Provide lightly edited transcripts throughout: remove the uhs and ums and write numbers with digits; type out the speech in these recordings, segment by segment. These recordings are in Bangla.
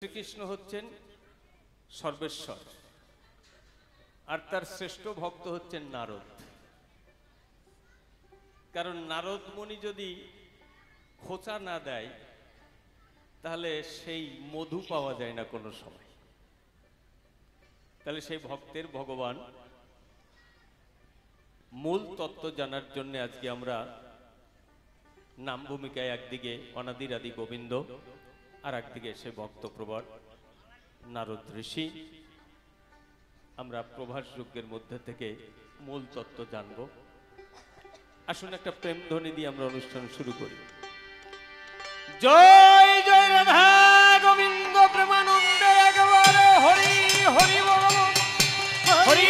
শ্রীকৃষ্ণ হচ্ছেন সর্বেশ্বর আর তার শ্রেষ্ঠ ভক্ত হচ্ছেন নারদ। কারণ নারদ মুনি যদি খোঁচা না দেয় তাহলে সেই মধু পাওয়া যায় না কোনো সময়। তাহলে সেই ভক্তের ভগবান মূল তত্ত্ব জানার জন্য আজকে আমরা নাম ভূমিকায় একদিকে অনাদির আদি গোবিন্দ আর একদিকে সে ভক্ত প্রবর নারদ ঋষি, আমরা প্রভাস যজ্ঞের মধ্যে থেকে মূল তত্ত্ব জানব। আসুন একটা প্রেম ধ্বনি দিয়ে আমরা অনুষ্ঠান শুরু করি। জয় জয় রাধা গোবিন্দ প্রেমানন্দে একবারে হরি হরি বল হরি।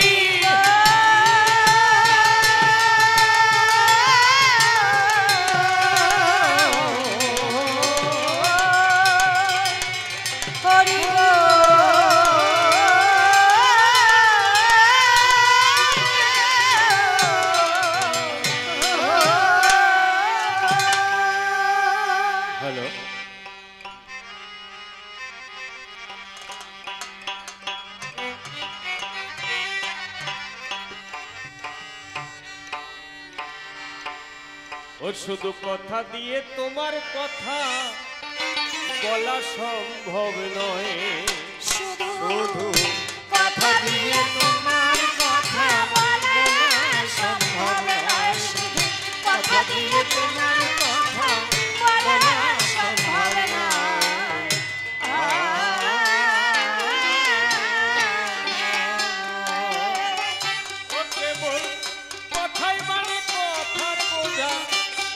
ও শুধু কথা দিয়ে তোমার কথা বলা সম্ভব নয়, শুধু কথা দিয়ে তোমার কথা বলা সম্ভব নয়, শুধু কথা দিয়ে তোমার কথা বলা সম্ভব নয়। ও কেবল কথাই মানে কথার বোঝা,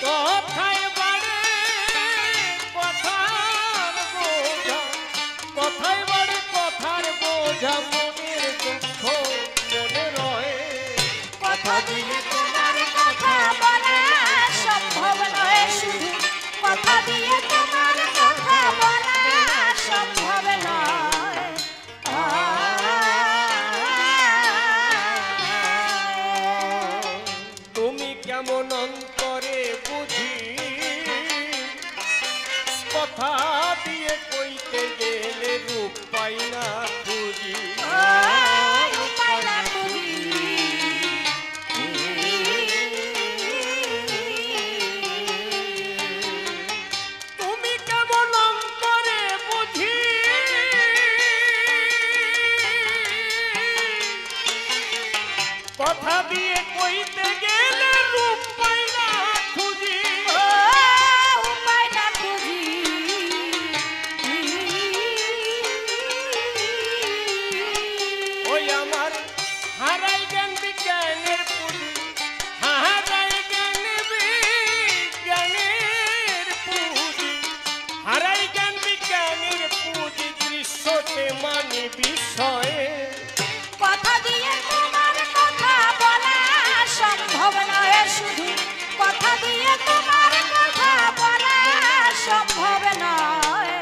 কথায় বাড়ে কথার বোঝা, কথায় বাড়ে কথার বোঝা, মনের দুঃখ মনে রয়ে। কথা দিয়ে তোমার কথা বলা সম্ভব নয়, শুধু কথা দিয়ে তোমার কথা বলা সম্ভব নয়। তুমি কেমন অন্তরে বুঝি কথা দিয়ে কইতে গেলে রূপ পাই না খুঁজি। তুমি কেমন অন্তরে বুঝি কথা দিয়ে কইতে গেলে রূপ পাই না খুঁজি। ওই আমার হারাই জ্ঞান বিজ্ঞানের পুঁজি, হারাই জ্ঞান বিজ্ঞানের পুঁজি, হারাই জ্ঞান বিজ্ঞানের পুঁজি, দৃশ্যতে মানে বিষয়ে। কথা দিয়ে তোমার কথা বলা সম্ভব নয়, শুধু কথা দিয়ে তোমার কথা বলা সম্ভব নয়।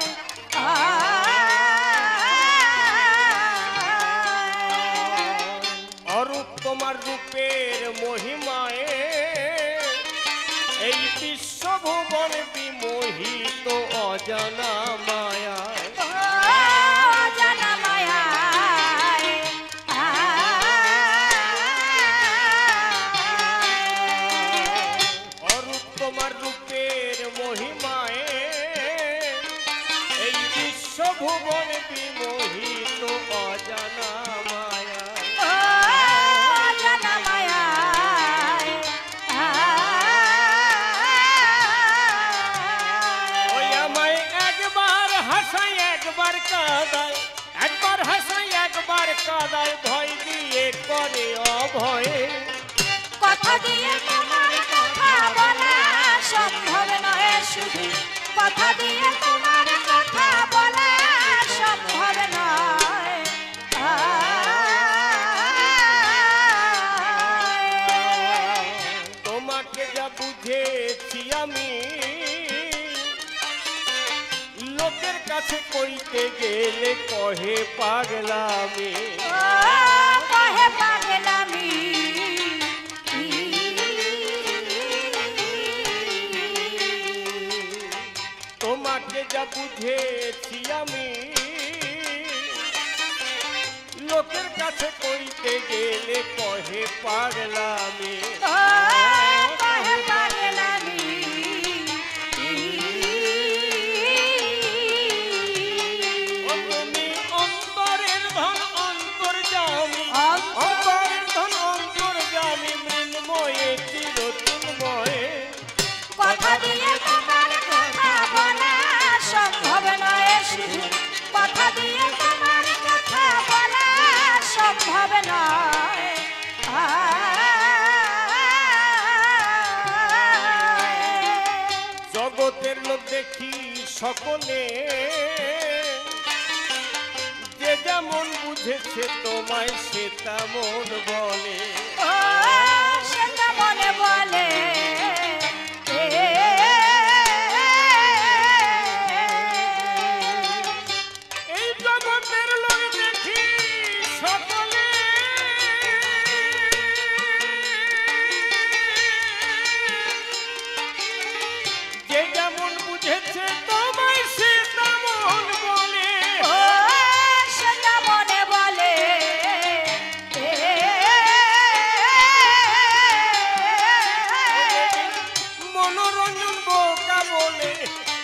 অরূপ তোমার রূপের মহিমায় এই বিশ্বভুবন বিমোহিত অজানা মায়ায়। জানা মায়ায় অরূপ তোমার রূপের মহিমায় এই বিশ্বভুবন বিমোহিত অজানা মায়ায়। জানা মায়ায় ওই আমায় একবার হাসাই একবার কাঁদায়, একবার হাসাই একবার কাঁদায়, ভয় দিয়ে করে অভয়ে। কথা দিয়ে তোমার কথা বলা সম্ভব নয়, শুধু কথা দিয়ে তোমার কথা বলা সম্ভব নয়। তোমাকে যা বুঝেছি আমি লোকের কাছে কইতে গেলে কহে পাগলামি। কহে পাগলামি তোমাকে যা বুঝেছি আমি কহে পাগলামি ও কহে পাগলামি ও তুমি অন্তরের ধন অন্তর্যামী অন্তর অন্তরের ধন অন্তর্যামী মৃন্ময়ে চিরচিন্ময়ে কথা দিয়ে তোমার কথা বলা সম্ভব নয় শুধু কথা দিয়ে তোমার কথা বলা সম্ভব নয় জগতের লোক দেখি সকলে যে যেমন বুঝেছে তোমায় সে তেমন বলে ও সেটা মনে বলে এই জগতের লোক দেখি সকলে যে যেমন বুঝেছে তোমায় সে তেমন বলে ও সেটা মনে বলে মনোরঞ্জন বোকা বলে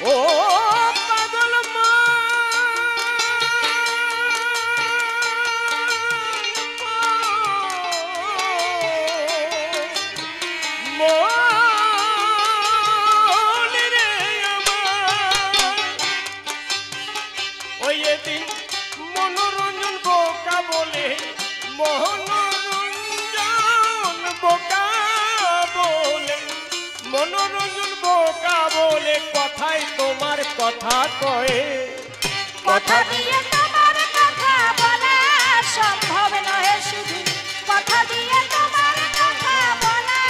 ও পাগল মা মনে রে আমার ওই এদিন মনোরঞ্জন বোকা বলে মনোরঞ্জন বোকা বলে মনোরঞ্জন বোকা বলে কথাই তোমার কথা কয়ে কথা দিয়ে তোমার কথা বলা সম্ভব নয় শুধু কথা দিয়ে তোমার কথা বলা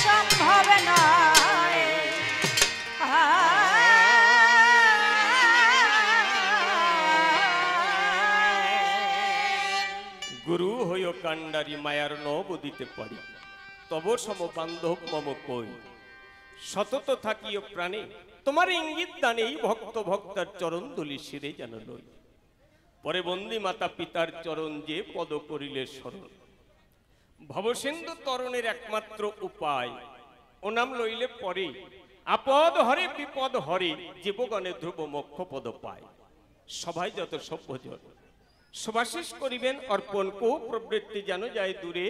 সম্ভব নয় গুরু হইও কাণ্ডারি মায়ার নব দিতে পারি তব সম বান্ধব মম কই সতত থাকিও প্রাণে তোমার ইঙ্গিত দানেই ভক্ত ভক্তার চরণ দুলি শিরে যেন লই পরে বন্দি মাতা পিতার চরণ যে পদ করিলে স্মরণ ভবসিন্ধু তরণের একমাত্র উপায় ও নাম লইলে পরে আপদ হরে বিপদ হরে জীবগণে ধ্রুব মোক্ষ পদ পায় সবাই যত সভ্যজন শুভাশিস করিবেন অর্পণ কো প্রবৃত্তি যেন যায় দূরে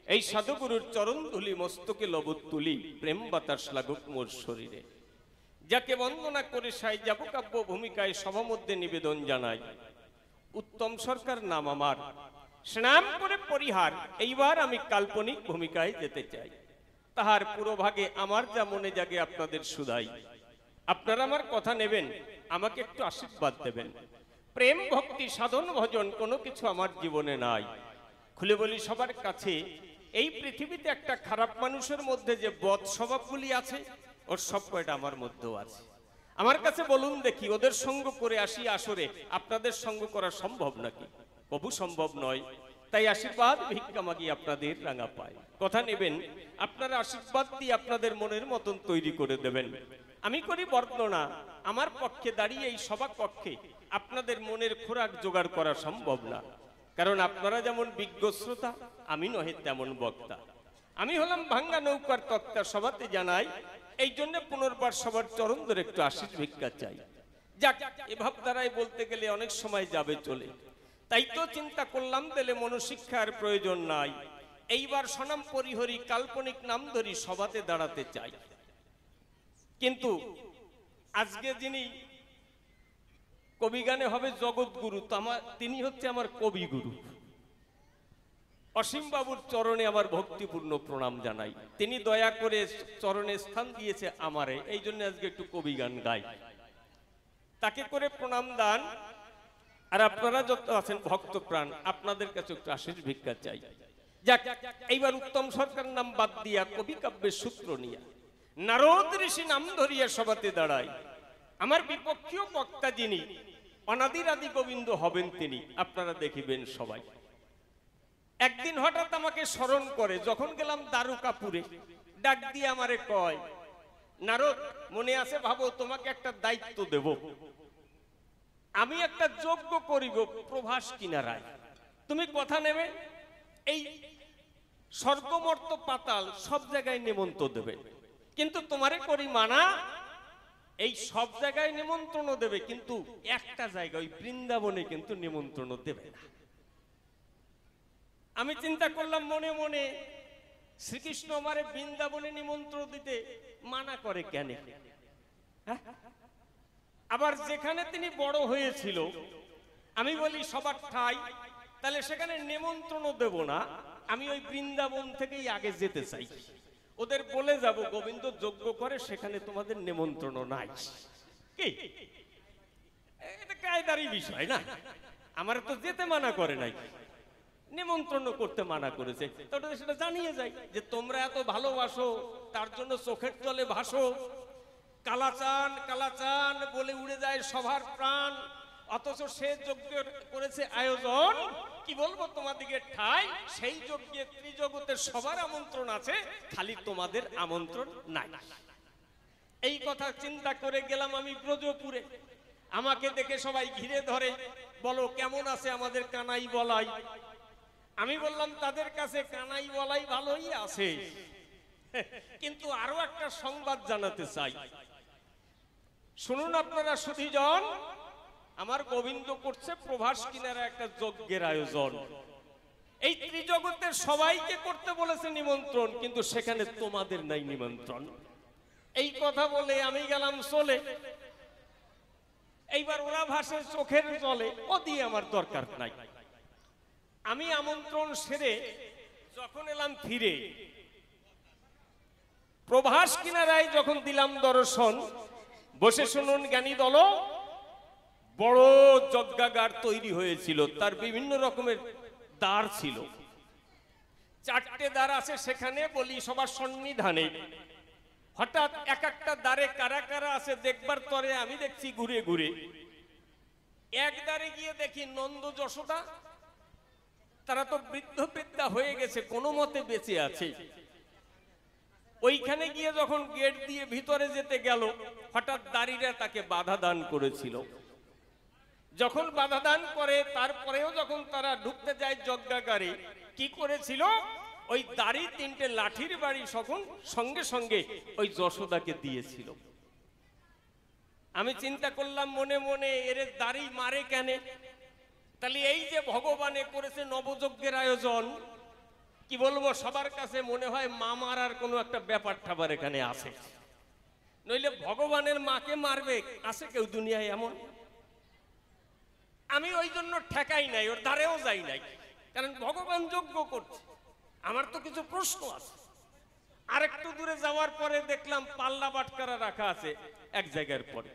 এই সাধুগুরুর চরণ ধুলি মস্তকে লবত তুলি প্রেম বাতাস লাগুক মোর শরীরে যাকে বন্দনা করে সাই যাব কাব্য ভূমিকায় সভা মধ্যে নিবেদন জানাই উত্তম সরকার নাম আমার স্নাম করে পরিহার এইবার আমি কাল্পনিক ভূমিকায় যেতে চাই তাহার পুরো ভাগে আমার যা মনে জাগে আপনাদের সুধাই আপনারা আমার কথা নেবেন আমাকে একটু আশীর্বাদ দেবেন প্রেম ভক্তি সাধন ভজন কোনো কিছু আমার জীবনে নাই খুলে বলি সবার কাছে এই পৃথিবীতে একটা খারাপ মানুষের মধ্যে যে বদ স্বভাবগুলি আছে ওর সব কয়টা আমার মধ্যেও আছে আমার কাছে বলুন দেখি ওদের সঙ্গ করে আসি আসরে আপনাদের সঙ্গ করা সম্ভব নাকি কবু সম্ভব নয় তাই আশীর্বাদ ভিক্ষা মাগি আপনাদের রাঙা পায় কথা নেবেন আপনারা আশীর্বাদ দিয়ে আপনাদের মনের মতন তৈরি করে দেবেন আমি করি বর্ণনা আমার পক্ষে দাঁড়িয়ে এই সভা কক্ষে আপনাদের মনের খোরাক জোগাড় করা সম্ভব না কারণ আপনারা যেমন বিজ্ঞ শ্রোতা আমি নহে তেমন বক্তা আমি হলাম ভাঙ্গা নৌকার তক্তা সভাতে জানাই এই জন্য পুনর্বার সবার চরণ ধরে একটু আশীষ ভিক্ষা চাই যাক এভাব দ্বারাই বলতে গেলে অনেক সময় যাবে চলে তাই তো চিন্তা করলাম দিলে মনোশিক্ষার প্রয়োজন নাই এইবার সনাম পরিহরি কাল্পনিক নাম ধরি সভাতে দাঁড়াতে চাই কিন্তু আজকে যিনি কবি গানে হবে জগৎগুরু তিনি হচ্ছে আমার কবিগুরু অসীম বাবুর চরণে আমার ভক্তিপূর্ণ প্রণাম জানাই তিনি দয়া করে চরণে স্থান দিয়েছে আমারে এই জন্য আজকে একটু কবি গান গাই তাকে করে প্রণাম দান আর আপনারা যত আছেন ভক্ত প্রাণ আপনাদের কাছে একটু আশীষ ভিক্ষা চাই যাক এইবার উত্তম সরকার নাম বাদ দিয়া কবি কাব্যের সূত্র নিয়া নারদ ঋষি নাম ধরিয়া সভাতে দাঁড়াই আমার বিপক্ষীয় বক্তা যিনি অনাদির আদি গোবিন্দ হবেন তিনি আপনারা দেখিবেন সবাই একদিন হঠাৎ আমাকে স্মরণ করে যখন গেলাম দ্বারকাপুরে ডাক দিয়ে আমারে কয় নারদ মনে আছে ভাবো তোমাকে একটা দায়িত্ব দেব আমি একটা যজ্ঞ করিব প্রভাস কিনারায় তুমি কথা নেবে এই স্বর্গমর্ত পাতাল সব জায়গায় নিমন্ত্রণ দেবে, কিন্তু তোমারে করি মানা, এই সব জায়গায় নিমন্ত্রণ দেবে, কিন্তু একটা জায়গায় ওই বৃন্দাবনে কিন্তু নিমন্ত্রণ দেবে না। আমি চিন্তা করলাম মনে মনে, শ্রীকৃষ্ণ আমারে বৃন্দাবনে নিমন্ত্রণ দিতে মানা করে কেন? আবার যেখানে তিনি বড় হয়েছিল, আমি বলি সবার ঠাই, তাহলে সেখানে নিমন্ত্রণ দেব না, আমি ওই বৃন্দাবন থেকেই আগে যেতে চাই, ওদের বলে যাব গোবিন্দ যজ্ঞ করে সেখানে তোমাদের নিমন্ত্রণ নাই। কি এটা কায়দারই বিষয় না? আমার তো যেতে মানা করে নাই, নিমন্ত্রণ করতে মানা করেছে, তাহলে সেটা জানিয়ে যায় যে তোমরা এত ভালোবাসো, তার জন্য চোখের জলে ভাসো, কালাচান কালাচান বলে উড়ে যায় সবার প্রাণ, অথচ সে যজ্ঞ করেছে আয়োজন, কি বলবো তোমাদিকে ঠাই, সেই যজ্ঞে ত্রিজগতের সবার আমন্ত্রণ আছে, খালি তোমাদের আমন্ত্রণ নাই। এই কথা চিন্তা করে গেলাম আমি ব্রজপুরে, আমাকে দেখে সবাই ঘিরে ধরে, বলো কেমন আছে আমাদের কানাই বলাই? আমি বললাম তাদের কাছে কানাই বলাই ভালোই আছে, কিন্তু আরো একটা সংবাদ জানাতে চাই, শুনুন আপনারা সুধীজন, আমার গোবিন্দ করছে প্রভাস কিনারা একটা যজ্ঞের আয়োজন, এই ত্রিজগতের সবাইকে করতে বলেছে নিমন্ত্রণ, কিন্তু সেখানে তোমাদের নাই নিমন্ত্রণ। এই কথা বলে আমি গেলাম চলে, এইবার ওরা ভাসে চোখের জলে, ও দিয়ে আমার দরকার নাই। আমি আমন্ত্রণ সেরে যখন এলাম ফিরে, প্রভাস কিনারায় যখন দিলাম দর্শন, বসে শুনুন জ্ঞানী দল, বড় যজ্ঞাগার তৈরি হয়েছিল, তার বিভিন্ন রকমের দ্বার ছিল, 4টে দ্বার আছে সেখানে, বলি সবার সন্নিধানে। হঠাৎ এক একটা দ্বারে কারা কারা আছে দেখবার তরে আমি দেখছি ঘুরে ঘুরে, এক দ্বারে গিয়ে দেখি নন্দ যশোদা, তারা তো বৃদ্ধ বৃদ্ধা হয়ে গেছে, কোনো মতে বেঁচে আছে। ওইখানে গিয়ে যখন গেট দিয়ে ভিতরে যেতে গেল, হঠাৎ দাঁড়িয়ে তাকে বাধা দান করেছিল। যখন বাধা দান করে তারপরেও যখন তারা ঢুকতে যায় যজ্ঞাগারে, কি করেছিল, ওই দাড়ি 3টে লাঠির বাড়ি সখন সঙ্গে সঙ্গে ওই যশোদাকে দিয়েছিল। আমি চিন্তা করলাম মনে মনে, এর দাড়ি মারে কেন? তাহলে এই যে ভগবানে করেছে নবযজ্ঞের আয়োজন, কি বলবো, সবার কাছে মনে হয় মা মারার কোনো একটা ব্যাপার ঠাবার এখানে আছে, নইলে ভগবানের মাকে মারবে আছে কেউ দুনিয়ায় এমন? আমি ওই জন্য ঠেকাই নাই, ওর ধারেও যাই নাই, কারণ ভগবান যজ্ঞ করছে, আমার তো কিছু প্রশ্ন আছে। আরেকটু দূরে যাওয়ার পরে দেখলাম পাল্লা বাটকারা রাখা আছে এক জায়গার পরে,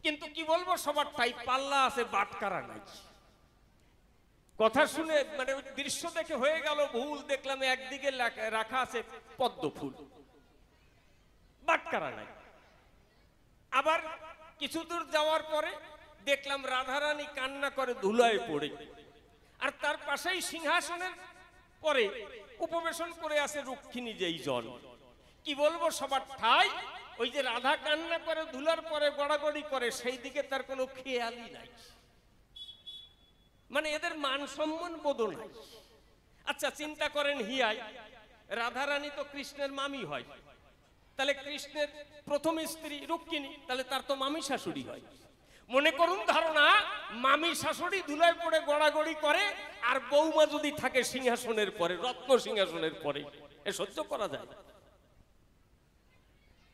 কিন্তু কি বলবো সবার ঠাই পাল্লা আছে, বাটকারা নাই। কথা শুনে মানে দৃশ্য দেখে হয়ে গেল ভুল, দেখলাম একদিকে রাখা আছে পদ্ম ফুল, বাটকারা নাই। আবার কিছু দূর যাওয়ার পরে দেখলাম রাধারানী কান্না করে ধুলায় পড়ে, আর তার পাশেই সিংহাসনের পরে উপবেশন করে আছে রুক্মিণী যেই জন। কি বলবো সবার ঠাই, ওই যে রাধা কান্না করে ধুলার পরে গড়াগড়ি করে, সেই দিকে তার কোনো খেয়ালই নাই, মানে এদের মান সম্মান বোধ নাই। আচ্ছা চিন্তা করেন, হিয়াই রাধারানী তো কৃষ্ণের মামি হয়, তাহলে কৃষ্ণের প্রথম স্ত্রী রুক্মিণী, তাহলে তার তো মামি শাশুড়ি হয়। মনে করুন ধারণা, মামি শাশুড়ি ধুলায় পড়ে গড়াগড়ি করে, আর বৌমা যদি থাকে সিংহাসনের পরে, রত্ন সিংহাসনের পরে, এ সহ্য করা যায়?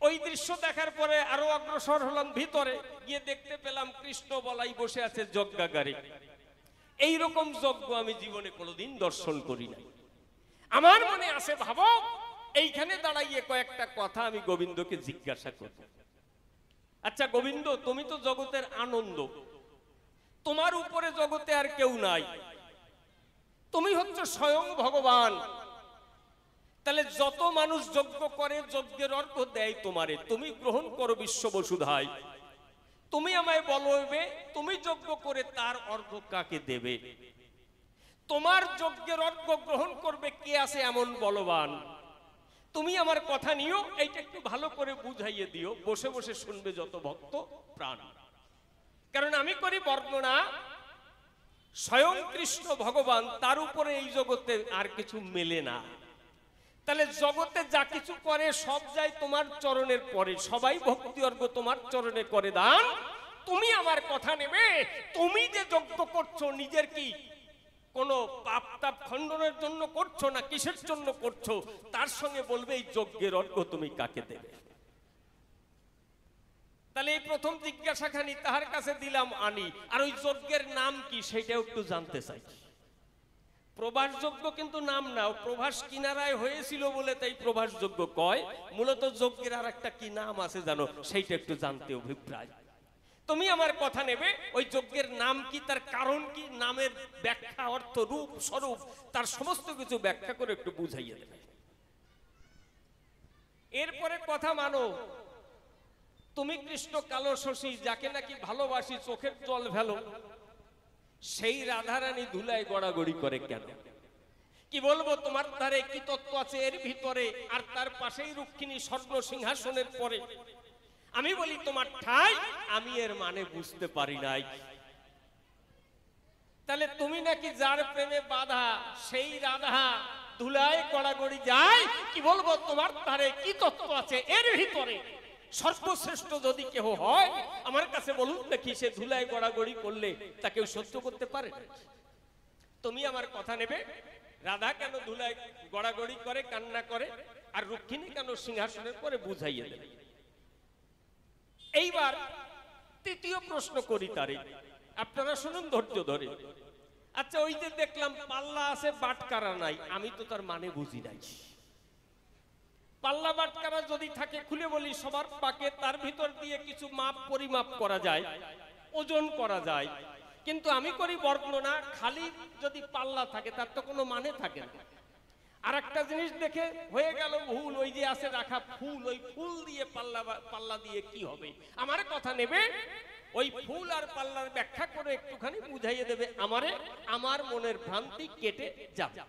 ওই দৃশ্য দেখার পরে আরো অগ্রসর হলাম ভিতরে, গিয়ে দেখতে পেলাম কৃষ্ণ বলাই বসে আছে যজ্ঞাগারে। এইরকম যজ্ঞ আমি জীবনে কোনোদিন দর্শন করি নাই। আমার মনে আছে, ভাবো এইখানে দাঁড়াইয়ে কয়েকটা কথা আমি গোবিন্দকে জিজ্ঞাসা করব। আচ্ছা গোবিন্দ, তুমি তো জগতের আনন্দ, তোমার উপরে জগতে আর কেউ নাই, তুমি হচ্ছে স্বয়ং ভগবান, তাহলে যত মানুষ যজ্ঞ করে যজ্ঞের অর্ঘ দেয় তোমারে, তুমি গ্রহণ করো বিশ্ব বসুধায়, তুমি আমায় বলবে তুমি যজ্ঞ করে তার অর্ঘ কাকে দেবে? তোমার যজ্ঞের অর্ঘ গ্রহণ করবে কে আছে এমন বলবান? তুমি আমার কথা নিও, এইটা একটু ভালো করে বুঝাইয়ে দিও, বসে বসে শুনবে যত ভক্ত প্রাণ। কারণ আমি করি বর্ণনা, স্বয়ং কৃষ্ণ ভগবান, তার উপরে এই জগতে আর কিছু মেলে না। তাহলে জগতে যা কিছু করে সব যায় তোমার চরণের পরে, সবাই ভক্তি অর্ঘ তোমার চরণে করে দান। তুমি আমার কথা নেবে, তুমি যে যজ্ঞ করছো নিজের কি কোনো পাপ তাপ খণ্ডনের জন্য করছো না কিসের জন্য করছো, তার সঙ্গে বলবে এই যজ্ঞের অর্ঘ তুমি কাকে দেবে। তাহলে এই প্রথম জিজ্ঞাসাখানি তাহার কাছে দিলাম আনি, আর ওই যজ্ঞের নাম কি সেটাও একটু জানতে চাই। প্রভাস যজ্ঞ কিন্তু নাম না, প্রভাস কিনারায় হয়েছিল বলে তাই প্রভাস যজ্ঞ কয়, মূলত যজ্ঞের আর একটা কি নাম আছে জানো, সেইটা একটু জানতে অভিপ্রায়। তুমি আমার কথা নেবে, ওই যজ্ঞের নাম কি, তার কারণ কি, নামের ব্যাখ্যা অর্থ রূপ স্বরূপ তার সমস্ত কিছু ব্যাখ্যা করে একটু বুঝাইয়ে দেবে। এরপরে কথা মানো, তুমি কৃষ্ণ কালো শশী যাকে নাকি ভালোবাসি চোখের জল ফেলো, সেই রাধারানী ধুলায় গড়াগড়ি করে কেন? কি বলবো, তোমার ধারে কি তত্ত্ব আছে এর ভিতরে, আর তার পাশেই রুক্মিণী স্বর্ণ সিংহাসনের পরে। আমি বলি তোমার ঠাই, আমি এর মানে বুঝতে পারি নাই। তাহলে তুমি নাকি যার প্রেমে বাধা সেই রাধা ধুলায় গড়াগড়ি যায়, কি বলবো তোমার ধারে কি তত্ত্ব আছে এর ভিতরে। সর্বশ্রেষ্ঠ যদি কেহ হয় আমার কাছে বলুন দেখি, সে ধুলায় গড়াগড়ি করলে তা কেউ সহ্য করতে পারে? তুমি আমার কথা নেবে, রাধা কেন ধুলায় গড়াগড়ি করে কান্না করে, আর রুক্মিণী কেন সিংহাসনের পরে বুঝাইয়ে দেবে। এইবার তৃতীয় প্রশ্ন করি তারে, আপনারা শুনুন ধৈর্য ধরে। আচ্ছা, ওই যে দেখলাম পাল্লা আছে বাটকারা নাই, আমি তো তার মানে বুঝি নাই। পাল্লা বাটকারা যদি থাকে খুলে বলি সবার পাকে, তার ভিতর দিয়ে কিছু মাপ পরিমাপ করা যায়, ওজন করা যায়, কিন্তু আমি করি বর্ণনা খালি যদি পাল্লা থাকে তার তো কোনো মানে থাকে না। আর একটা জিনিস দেখে হয়ে গেল ভুল, ওই যে আছে রাখা ফুল, ওই ফুল দিয়ে পাল্লা দিয়ে কি হবে। আমার কথা নেবে, ওই ফুল আর পাল্লার ব্যাখ্যা করে একটুখানি বুঝাইয়ে দেবে আমারে, আমার মনের ভ্রান্তি কেটে যাবে।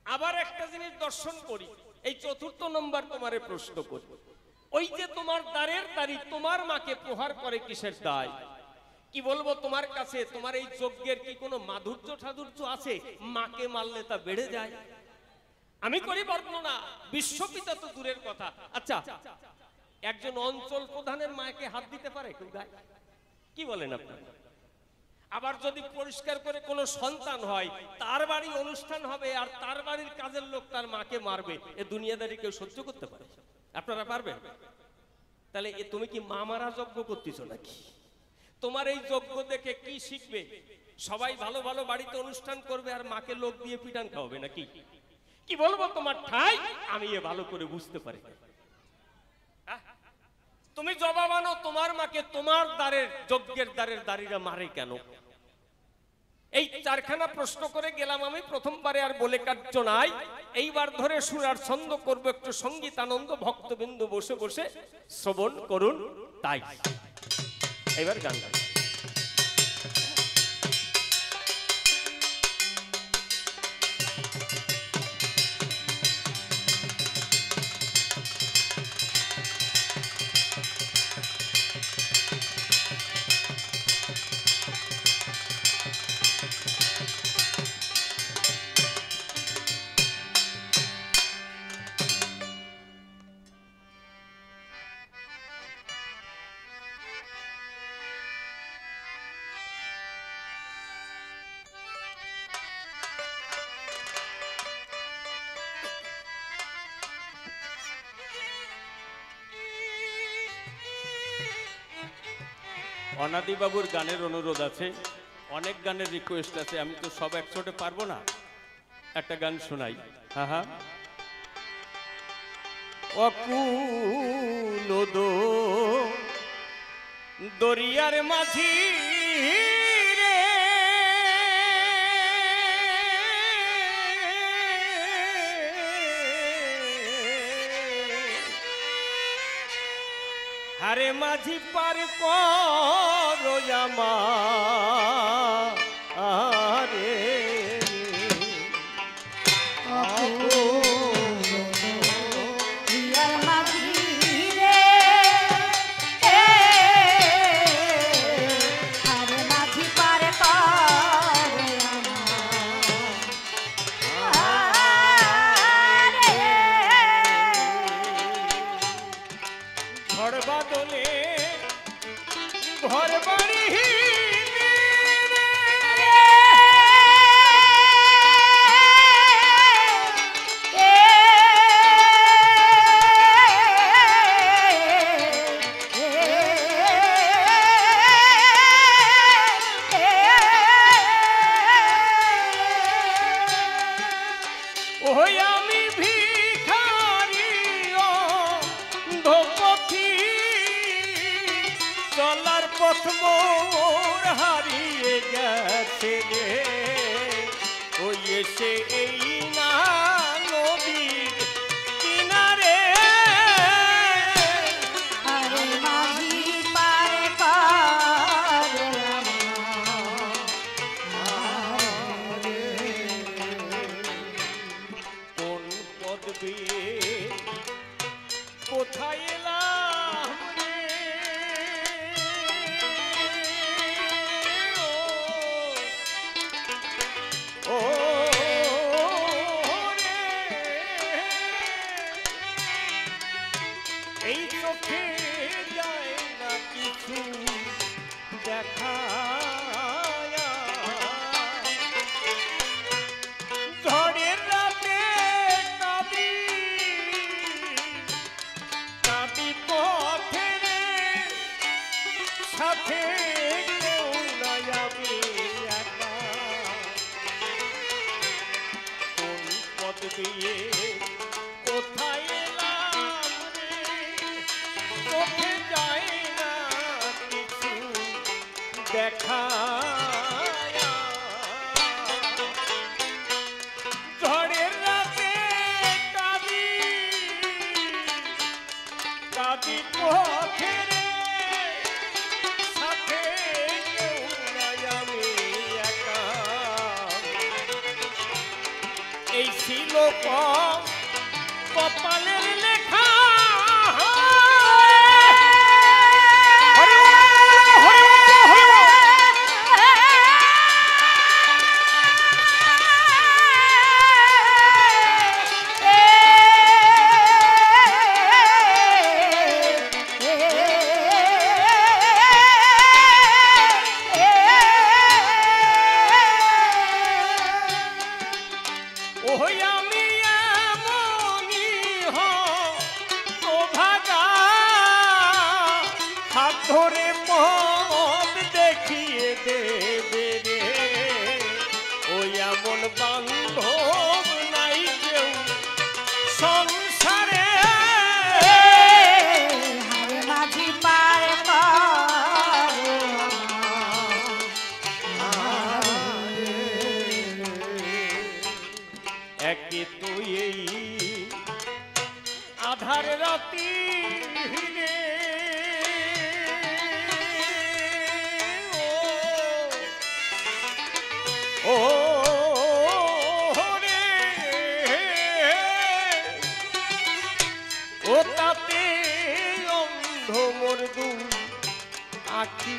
আবার একটা জিনিস দর্শন করি, এই চতুর্থ নম্বর তোমারে প্রশ্ন করি, ওই যে তোমার দ্বারের দাড়ি তোমার মাকে প্রহার করে কিসের দায়? কি বলবো তোমার কাছে, তোমার এই যজ্ঞের কি কোনো মাধুর্য ঠাধুর্য আছে? মাকে মারলে তা বেড়ে যায়। আমি করি বর্ণনা, বিশ্বপিতা তো দূরের কথা। আচ্ছা, একজন অঞ্চল প্রধানের মাকে হাত দিতে পারে কেউ গায়ে? কি বলেন আপনারা? আবার যদি পরিষ্কার করে কোনো সন্তান হয়, তার বাড়ি অনুষ্ঠান হবে আর তার বাড়ির কাজের লোক তার মাকে মারবে, এ দুনিয়াদারি কেউ সহ্য করতে পারে? আপনারা পারবেন? তাহলে তুমি কি মা মারা যজ্ঞ করতেছো নাকি? তোমার এই যজ্ঞ দেখে কি শিখবে? সবাই ভালো ভালো বাড়িতে অনুষ্ঠান করবে আর মাকে লোক দিয়ে পিটান খাওয়াবে নাকি? কি বলবো তোমার ঠাই, আমি এ ভালো করে বুঝতে পারি। তুমি জবাব আনো, তোমার মাকে তোমার দ্বারের যজ্ঞের দ্বারের দাঁড়িরা মারে কেন? এই চারখানা প্রশ্ন করে গেলাম আমি প্রথমবারে, আর বলে কার্য নাই। এইবার ধরে সুরার ছন্দ করবো একটু সঙ্গীত আনন্দ, ভক্তবিন্দু বসে বসে শ্রবণ করুন। তাই এবার গান গান। অনাদি বাবুর গানের অনুরোধ আছে, অনেক গানের রিকোয়েস্ট আছে, আমি তো সব একসাথে পারবো না। একটা গান শোনাই। হ্যাঁ হ্যাঁ, অকুল দরিয়ার মাঝি রে, হারে মাঝি পার করো আমারে, এসে রে ওই এসে এই না নদীর কিনারে আরে মাঝি পার কর কোন পদ দিয়ে কোথায় এলাম রে ও রে এই চোখে যায় না কিছু দেখা ঝড়ের রাতে কাঁদি কাঁদি পথের সাথে কেউ নাই আমি একা কোন পথ দিয়ে কোথায় এলাম রে চোখে যায় না কিছু দেখা ঝড়ের রাতে কাঁদি কাঁদি পথের সাথে কেউ নাই আমি একা এই ছিল কপালের লেখা ওই আমি এমনই ভাগা হাত ধরে পথ দেখিয়ে দেবে রে ওই এমন বান্ধব নাই কেউ সংসারে আরে মাঝি পার কর একে তুই এই আধার রাতি রে ও রে ও তাতে অন্ধ মোর দুই আখি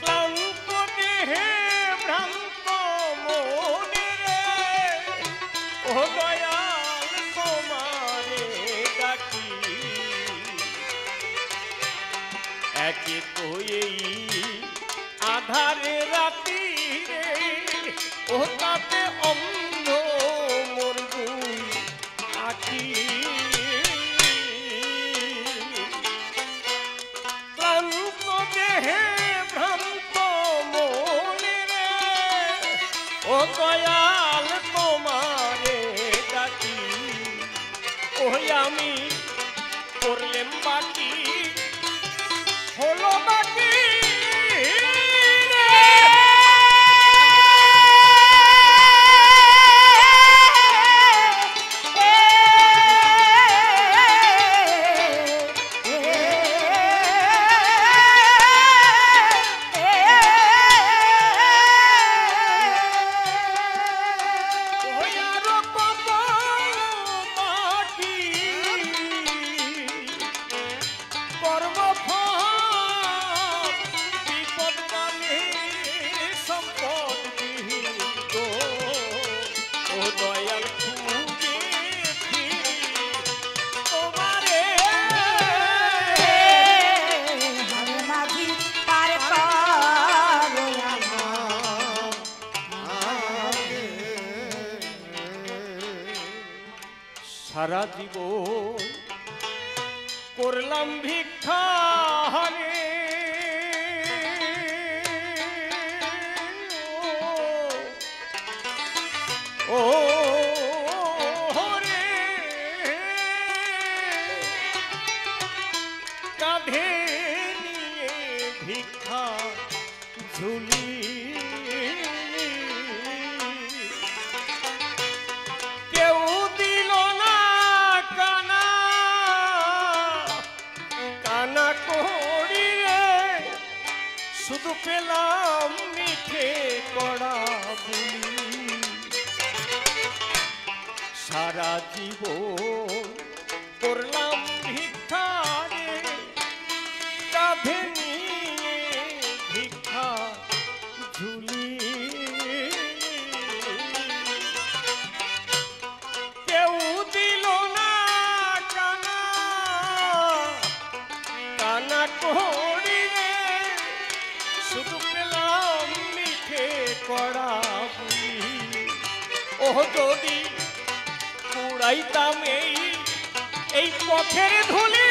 ক্লান্ত দেহে ভ্রান্ত মনে রে ও দয়াল তোমারে ডাকি একে তো এই আধারে রাতি রে ও তাতে অন্ধ মোর দুই আখি ক্লান্ত দেহে ভ্রান্ত মনে রে ও দয়াল তোমারে ডাকি ওই আমি করলেম বাকি হলো বাকি রে। ওই আরো কত বাকি কর্মফল বিপদ কালে সম্পদ বিহীন গো ও দয়াল খুঁজে ফিরি তোমারে আরে মাঝি পার কর সারা জীবন করলাম ভিক্ষা রে ও রে কাঁধে নিয়ে ভিক্ষা ঝুলি কেউ দিল না কানা কানা করি রে শুধু পেলাম মিঠে কড়া বুলি সারা জীবন করলাম ভিক্ষা রে কাঁধে নিয়ে ভিক্ষা ঝুলি কেউ দিল না কানা কানা করি রে শুধু পেলাম মিঠে কড়া বুলি ও যদি উড়াইতাম এই পথের ধুলি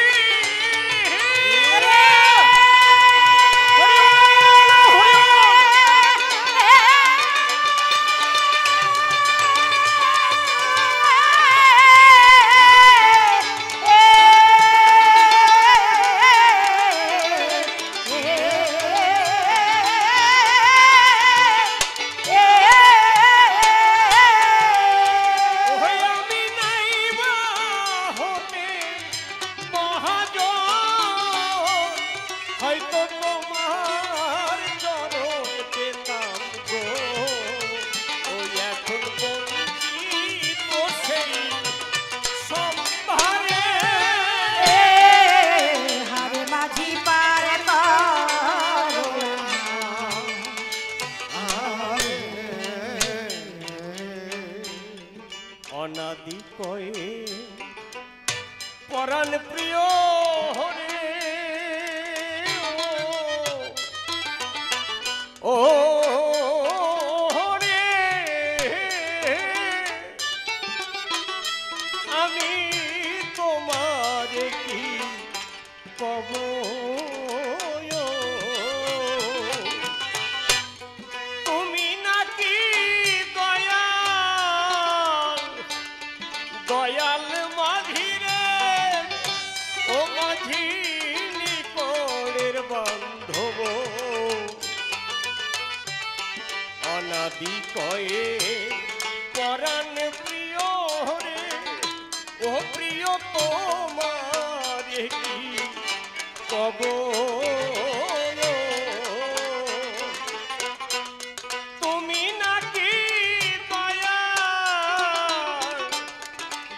অনাদি কয়ে পরাণ প্রিয় হরে ও হরে আমি তোমারে কি কব তুমি নাকি দয়াল মাঝি রে ও মাঝি নিকটের বান্ধব অনাদি কয়ে পরাণ প্রিয় রে ও প্রিয় তোমারে কি কব তুমি নাকি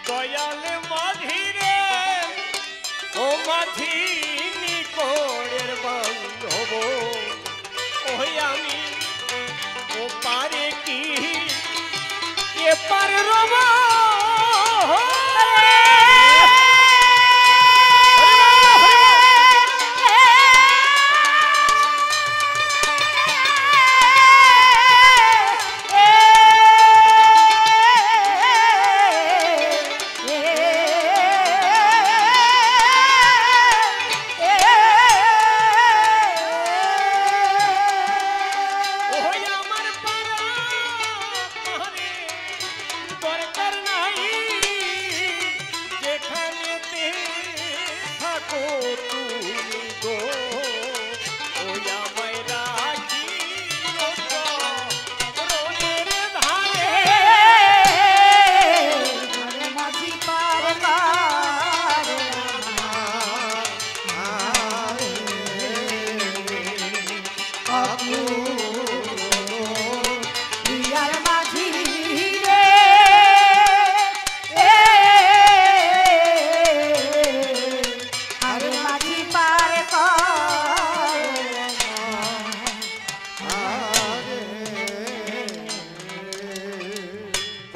দয়াল মাঝি রে ও মাঝি নিকটের বান্ধব ওই আমি ও পারে কি এপার রব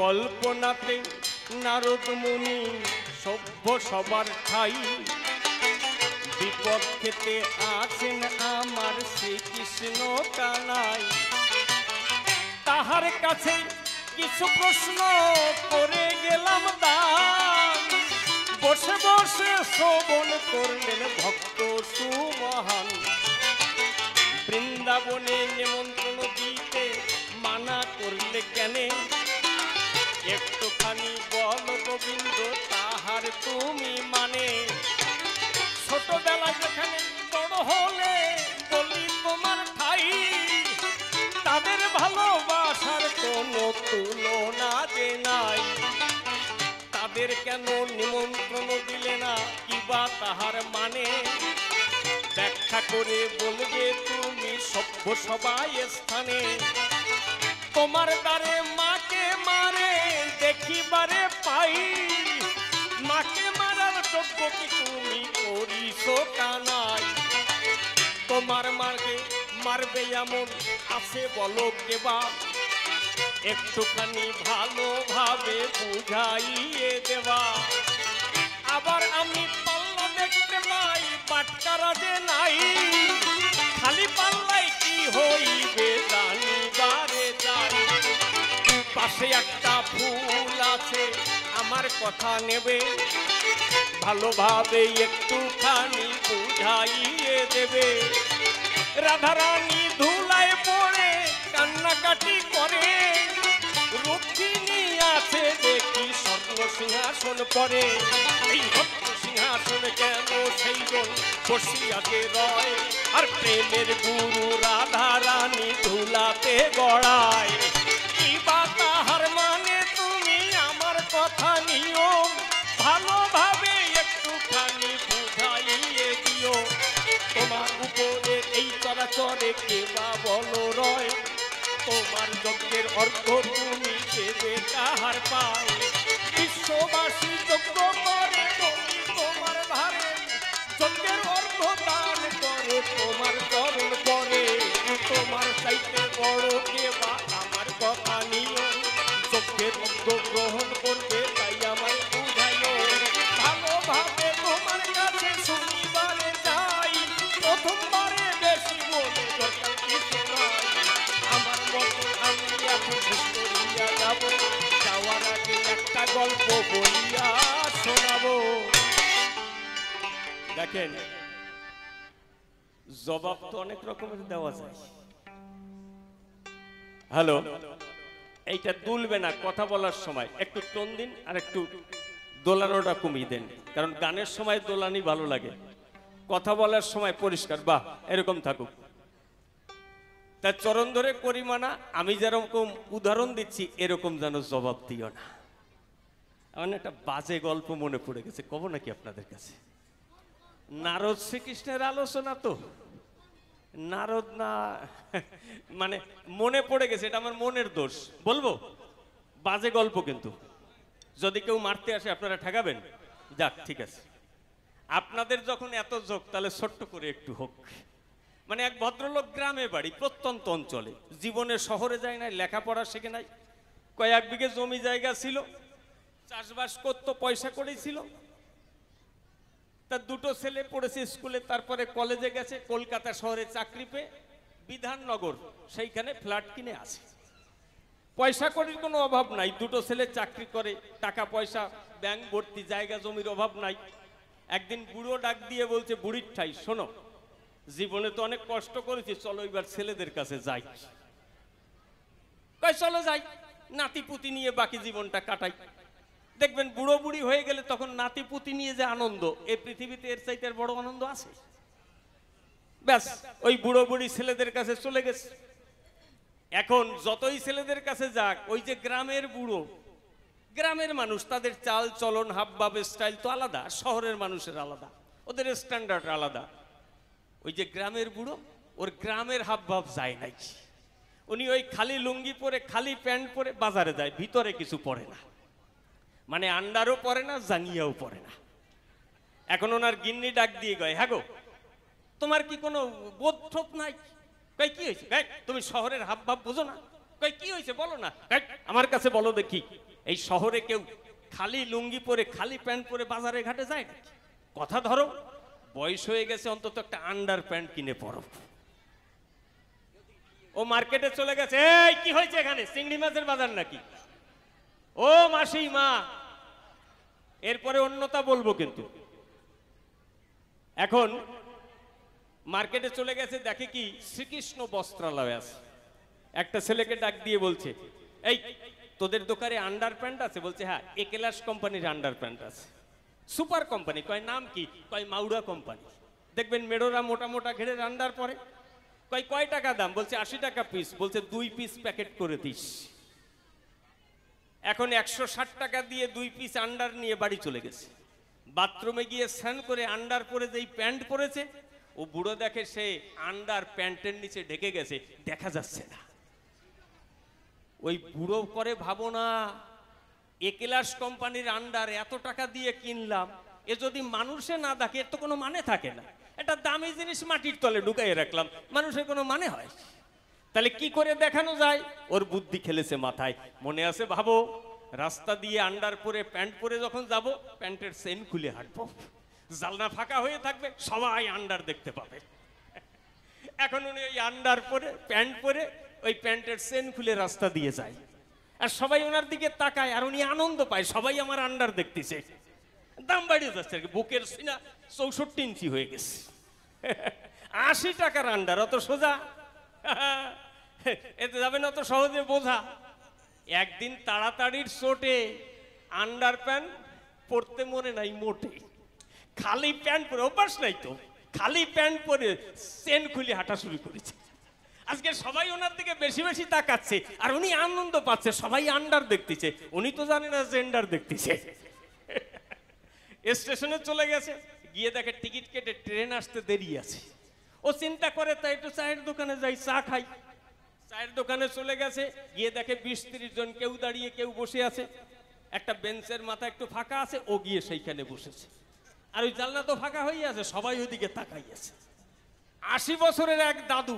কল্পনাতে নারদ মুনি সভ্য সবার ঠাই বিপদ খেতে আছেন আমার শ্রীকৃষ্ণ কানাই তাহার কাছে কিছু প্রশ্ন করে গেলাম দান বসে বসে শ্রবণ করলেন ভক্ত সুমহান বৃন্দাবনে নিমন্ত্রণ দিতে মানা করলে কেনে একটুখানি বল গোবিন্দ তাহার তুমি মানে ছোটবেলা যেখানে বড় হলে বলি তুলনা যে নাই, তাদের কেন নিমন্ত্রণ দিলে না, কিবা তাহার মানে ব্যাখ্যা করে বলবে তুমি সভ্য সবাই স্থানে। তোমার দ্বারে মাকে মারে দেখিবারে পাই, মাকে মারার যোগ্য কি তুমি করিস কানাই? তোমার মাকে মারবে এমন আছে বলো কেবা, একটুখানি ভালোভাবে বুঝাইয়ে দেবা। আবার আমি পাল্লা দেখতে পাই বাটকারা যে নাই, খালি পাল্লাই কি হইবে জানিবারে চাই। পাশে একটা ফুল আছে আমার কথা নেবে, ভালোভাবে একটুখানি বুঝাইয়ে দেবে। রাধারানী ধুলায় পড়ে কান্নাকাটি করে, রুক্মিণী আছে দেখি স্বর্ণ সিংহাসন পরে। এই স্বর্ণ সিংহাসন কেন সেই জন বসিয়াতে রয়, আর প্রেমের গুরু রাধারানী ধুলাতে গড়ায়। কি বা তাহার মানে তুমি আমার কথা নিও, ভালোভাবে একটুখানি বুঝাইয়ে দিও। তোমার উপরে এই চরাচরে কেবা বলো রয়, তোমার যজ্ঞের অর্থ তুমি দেবে কাহার পায়। বিশ্ববাসী যজ্ঞ করে তুমি তোমার ভারে, যজ্ঞের অর্থ দান করে তোমার চরণ করে। তোমার চাইতে বড় কেবা আমার কথা নিও, যজ্ঞের অর্থ গ্রহণ করবে তাই আমার বুঝাইও। ভালোভাবে তোমার কাছে শুনিবারে যাই, প্রথমবারে বেশি বলে দরকার কিছু নাই। আমার মতো আমি এখন শেষ করিয়া যাব, যাওয়ার আগে একটা গল্প বলিয়া শোনাবো। দেখেন, জবাব তো অনেক রকমের দেওয়া যায়। হ্যালো, এইটা দুলবে না কথা বলার সময়, একটু টোন দিন আর একটু দোলানোটা কমিয়ে দেন, কারণ গানের সময় দোলানি ভালো লাগে, কথা বলার সময় পরিষ্কার বাহ এরকম থাকুক। তার চরণ ধরে করি মানা, আমি যেরকম উদাহরণ দিচ্ছি এরকম যেন জবাব দিও না। আমার একটা বাজে গল্প মনে পড়ে গেছে, কব নাকি আপনাদের কাছে? নারদ শ্রীকৃষ্ণের আলোচনা তো, নারদ না মানে মনে পড়ে গেছে, এটা আমার মনের দোষ। বলবো বাজে গল্প, কিন্তু যদি কেউ মারতে আসে আপনারা ঠেকাবেন? যাক ঠিক আছে, আপনাদের যখন এত ঝোঁক তাহলে ছোট্ট করে একটু হোক। মানে এক ভদ্রলোক গ্রামে বাড়ি, প্রত্যন্ত অঞ্চলে, জীবনে শহরে যায় নাই, লেখাপড়া শেখে নাই, কয়েক বিঘে জমি জায়গা ছিল, চাষবাস করতো, পয়সা করেছিল। তার দুটো ছেলে পড়েছে স্কুলে, তারপরে কলেজে গেছে, কলকাতা শহরে চাকরি পেয়ে বিধাননগর সেইখানে ফ্ল্যাট কিনে আছে। পয়সা করির কোনো অভাব নাই, দুটো ছেলে চাকরি করে, টাকা পয়সা ব্যাংক ভর্তি, জায়গা জমির অভাব নাই। একদিন বুড়ো ডাক দিয়ে বলছে, বুড়ির ঠাই শোনো, জীবনে তো অনেক কষ্ট করেছি, চলো এবার ছেলেদের কাছে যাই। কই চলো যাই, নাতি পুতি নিয়ে বাকি জীবনটা কাটাই। দেখবেন বুড়ো বুড়ি হয়ে গেলে তখন নাতি পুতি নিয়ে যে আনন্দ, এই পৃথিবীতে এর চাইতে আর বড় আনন্দ আছে? ব্যাস, ওই বুড়ো বুড়ি ছেলেদের কাছে চলে গেছে। এখন যতই ছেলেদের কাছে যাক, ওই যে গ্রামের বুড়ো, গ্রামের মানুষ, তাদের চাল চলন হাবভাব স্টাইল তো আলাদা, শহরের মানুষের আলাদা, ওদের স্ট্যান্ডার্ড আলাদা। ওই যে গ্রামের বুড়ো, ওর গ্রামের হাবভাব যায় নাই। উনি ওই খালি লুঙ্গি পরে, খালি প্যান্ট পরে বাজারে যায়, ভিতরে কিছু পরে না, মানে আন্ডারও পরে না, জাঙ্গিয়াও পরে না। এখন ওনার গিন্নি ডাক দিয়ে গয়, হ্যাঁ গো তোমার কি কোনো বোধ ঠোক নাই? কই কি হয়েছে? তুমি শহরের হাবভাব বুঝো না? কই কি হয়েছে বলো না, আমার কাছে বলো দেখি। এই শহরে কেউ খালি লুঙ্গি পরে, খালি প্যান্ট পরে বাজারে ঘাটে যায় না? কথা ধরো, বয়স হয়ে গেছে, অন্তত একটা আন্ডার প্যান্ট কিনে পরো। ও মার্কেটে চলে গেছে, এই কি হয়েছে এখানে, চিংড়ি মাছের বাজার নাকি? ও মাসি মা, এরপরে অন্যতা বলবো কিন্তু। এখন মার্কেটে চলে গেছে, দেখে কি শ্রীকৃষ্ণ বস্ত্রালয় আছে। একটা ছেলেকে ডাক দিয়ে বলছে, এই তোদের দোকানে আন্ডার প্যান্ট আছে? বলছে হ্যাঁ, একেলাস কোম্পানির আন্ডার প্যান্ট আছে। Super company? কয় নাম কি? কয় মাউরা কোম্পানি। দেখবেন মেডোরা মোটা মোটা ঘেরের আন্ডার পরে। কয় কয় টাকা দাম? বলছে 80 টাকা পিস। বলছে 2 পিস প্যাকেট করে দিস। এখন 160 টাকা দিয়ে 2 পিস আন্ডার নিয়ে বাড়ি চলে গেছে। বাথরুমে গিয়ে স্নান করে আন্ডার পরে যেই প্যান্ট পরেছে, ও বুড়ো দেখে সে আন্ডার প্যান্টের নিচে ঢেকে গেছে, দেখা যাচ্ছে না। ওই বুড়ো করে ভাবো না, একেলাস কোম্পানির আন্ডার এত টাকা দিয়ে কিনলাম, এ যদি মানুষে না দেখে এর তো কোনো মানে থাকে না। এটা দামি জিনিস মাটির তলে ঢুকাইয়ে রাখলাম, মানুষের কোনো মানে হয়? তাহলে কি করে দেখানো যায়? ওর বুদ্ধি খেলেছে মাথায়। মনে আছে, ভাবো, রাস্তা দিয়ে আন্ডার পরে প্যান্ট পরে যখন যাব, প্যান্টের চেন খুলে হাঁটবো, জানলা ফাঁকা হয়ে থাকবে, সবাই আন্ডার দেখতে পাবে। এখন উনি ওই আন্ডার পরে প্যান্ট পরে ওই প্যান্টের চেন খুলে রাস্তা দিয়ে যায়, আর সবাই ওনার দিকে তাকায়, আর উনি আনন্দ পায়, সবাই আমার আন্ডার দেখতেছে। দাম বাড়িয়ে যাচ্ছে আর কি, বুকের সিনা 64 ইঞ্চি হয়ে গেছে। 80 টাকার আন্ডার, অত সোজা এতে যাবে না, অত সহজে বোঝা। একদিন তাড়াতাড়ির চোটে আন্ডার প্যান্ট পরতে মনে নাই মোটে, খালি প্যান্ট পরে, অভ্যাস নাই তো, খালি প্যান্ট পরে চেন খুলে হাঁটা শুরু করেছে। আজকে সবাই ওনার দিকে বেশি বেশি তাকাচ্ছে, আর উনি আনন্দ পাচ্ছে, সবাই আন্ডার দেখতেছে, উনি তো জানে না জেন্ডার দেখতেছে। স্টেশনে চলে গেছে, গিয়ে দেখে টিকিট কেটে ট্রেন আসতে দেরি আছে। ও চিন্তা করে, তাই একটু চায়ের দোকানে যাই, চা খাই। চায়ের দোকানে চলে গেছে, গিয়ে দেখে 20-30 জন, কেউ দাঁড়িয়ে কেউ বসে আছে। একটা বেঞ্চের মাথা একটু ফাঁকা আছে, ও গিয়ে সেইখানে বসেছে, আর ওই জানলা তো ফাঁকা হয়ে আছে, সবাই ওইদিকে তাকাই আছে। 80 বছরের এক দাদু,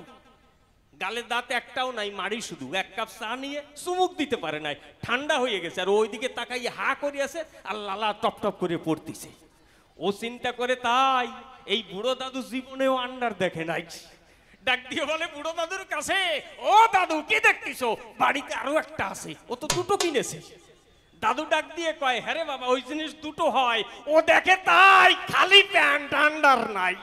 গালে দাঁত একটাও নাই, মাড়ি শুধু, এক কাপ চা নিয়ে চুমুক দিতে পারে নাই, ঠান্ডা হয়ে গেছে, আর ওইদিকে তাকাই হা করে আছে, আর লালা টপ টপ করে পড়তেছে। ও চিন্তা করে, তাই এই বুড়ো দাদু জীবনেও আন্ডার দেখে নাই। ডাক দিয়ে বলে বুড়ো দাদুর কাছে, ও দাদু কি দেখতেছো? বাড়িতে আরো একটা আছে, ও তো দুটো কিনেছে। দাদু ডাক দিয়ে কয়, হ্যাঁ রে বাবা, ওই জিনিস দুটো হয়, ও দেখে তাই, খালি প্যান্ট, আন্ডার নাই।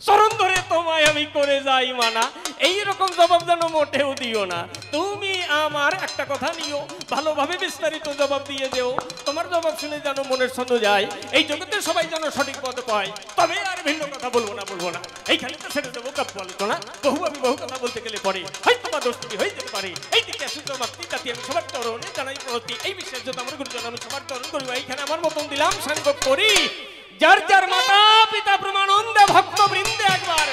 চরণ ধরে তোমায় আমি করে যাই মানা, এইরকম জবাব যেন মোটেও দিও না। তুমি আমার একটা কথা নিও, ভালোভাবে বিস্তারিত জবাব দিয়ে দেও, তোমার জবাব শুনে যেন মনের ছন্দ যায়, এই জগতে সবাই যেন সঠিক পথে পায়, তবে আর ভিন্ন কথা বলবো না। এইখানে তো ছেড়ে দেবো কাপ আলোচনা, বহু কথা বলতে গেলে পরে হয়তো বা দোষটি হয়ে যেতে পারে। এই দিকে সুজবাব জাতি আমি সবার চরণে জানাই প্রতি, এই বিশ্বাস যদি আমার গুরুজন আমি সবার চরণ করিব। এইখানে আমার মতন দিলাম সাঙ্গ করি, যার যার মাতা পিতা প্রমানন্দে ভক্ত বৃন্দে একবার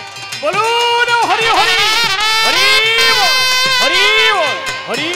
বলুন হরি হরি হরি হরি হরি হরি।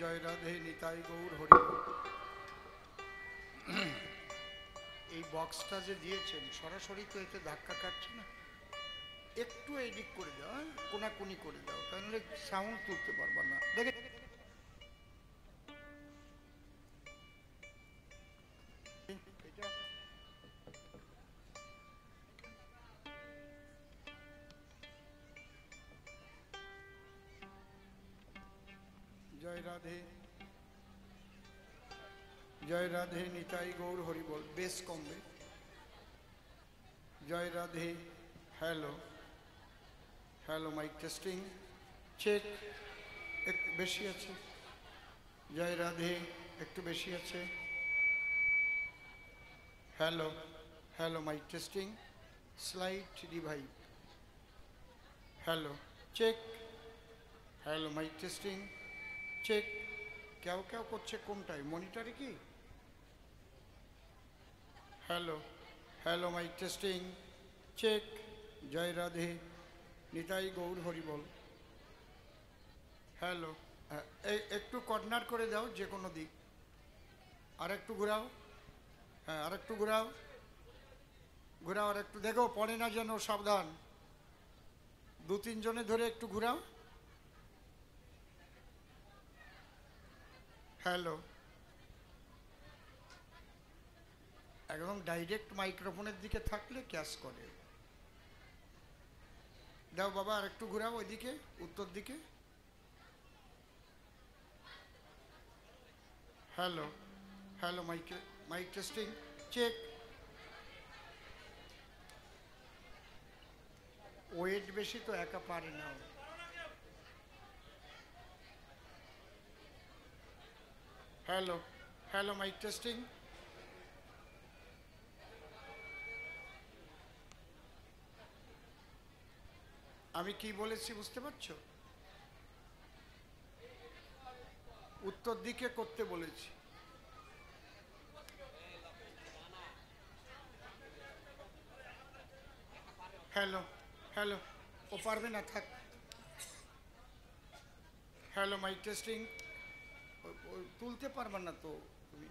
জয় রাধে নিতাই গৌর হরি বল। এই বক্সটা যে দিয়েছেন সরাসরি তো এতে ধাক্কা কাটছে না, একটু এডিট করে দাও, কোনাকুনি করে দাও, তাহলে সাউন্ড তুলতে পারবা না। দেখে এটা জয় রাধে জয় রাধে নিতাই গৌর হরি বল। বেশ কমবে। জয় Radhe. Hello hello, mic testing check. একটু বেশি আছে। জয় রাধে, একটু বেশি আছে। Hello hello, mic testing slight revive. Hello check. Hello, mic testing check. কেউ কেউ করছে কোনটায়, মনিটরে কি? Hello hello, mic testing check. জয় রাধে নিতাই গৌর হরি বল। হ্যালো, একটু কর্নার করে দাও যে কোনো দিক। আর একটু ঘোরাও। হ্যাঁ, আর একটু ঘোরাও ঘোরাও, আর একটু দেখো পড়ে না যেন, সাবধান। দু তিনজনে ধরে একটু ঘোরাও। হ্যালো, একদম ডাইরেক্ট মাইক্রোফোনের দিকে থাকলে ক্যাশ করে। দাও বাবা, আর একটু ঘোরাও ওইদিকে, উত্তর দিকে। Hello hello, mic testing check. Weight বেশি তো একা পারে না। Hello hello, mic testing. আমি কি বলেছি বুঝতে পারছো? উত্তর দিকে করতে বলেছি। হ্যালো হ্যালো, ও পারবে না, থাক। Hello, mic testing. তুলতে পারবে না তো তুমি।